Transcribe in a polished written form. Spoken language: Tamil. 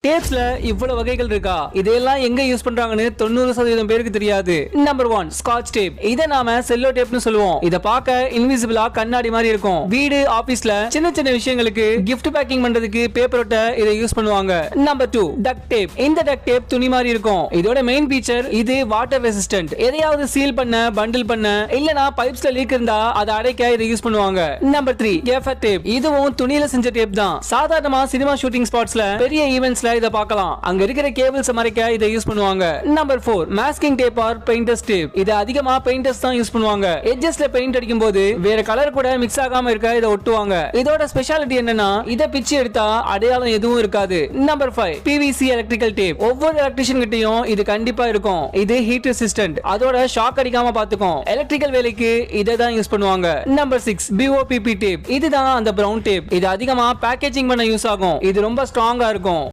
டேப்ஸ்ல இவ்வளவு வகைகள் இருக்கா? இதெல்லாம் எங்க யூஸ் பண்றாங்கன்னு 90% பேருக்கு தெரியாது. Number 1 scotch tape. இத நாம செல்லோ டேப்னு சொல்லுவோம். இத பார்க்க இன்விசிபிளா கண்ணாடி மாதிரி இருக்கும். வீடு ஆபீஸ்ல சின்ன சின்ன விஷயங்களுக்கு gift பேக்கிங் பண்றதுக்கு பேப்பர் ஒட்ட இத யூஸ் பண்ணுவாங்க. Number 2 duct tape. இந்த டக்ட் டேப் துணி மாதிரி இருக்கும். இதோட மெயின் ஃபீச்சர் இது வாட்டர் ரெசிஸ்டன்ட். எதையாவது சீல் பண்ண, பண்டில் பண்ண, இல்லனா பைப்ஸ்ல லீக் இருந்தா அதை அடைக்க இத யூஸ் பண்ணுவாங்க. Number 3 gaffer tape. இதுவும் துணியில செஞ்ச டேப் தான். சாதாரணமா சினிமா ஷூட்டிங் ஸ்பாட்ஸ்ல பெரிய ஈவென்ட்ஸ்ல இத பார்க்கலாம். அங்க இருக்கிற கேபிள்ஸ் மறைக்க இத யூஸ் பண்ணுவாங்க. Number 4 masking tape or painters tape. இது அதிகமா பெயிண்டர்ஸ் தான் யூஸ் பண்ணுவாங்க. எட்ஜஸ்ல பெயிண்ட் அடிக்கும்போது வேற கலர் கூட மிக்ஸ் ஆகாம இருக்க இத ஒட்டுவாங்க. இதோட ஸ்பெஷாலிட்டி என்னன்னா இத பிச்சு எடுத்தா அடையாளம் எதுவும் இருக்காது. Number 5 PVC electrical tape. ஒவ்வொரு எலக்ட்ரிஷியன் கிட்டயும் இது கண்டிப்பா இருக்கும். இது ஹீட் ரெசிஸ்டன்ட். அதோட ஷாக் அடிக்காம பாத்துக்கும். எலக்ட்ரிக்கல் வேலைக்கு இத தான் யூஸ் பண்ணுவாங்க. Number 6 BOPP tape. இதுதான் அந்த பிரவுன் டேப். இது அதிகமா பேக்கேஜிங் பண்ண யூஸ் ஆகும். இது ரொம்ப ஸ்ட்ராங்கா இருக்கும்.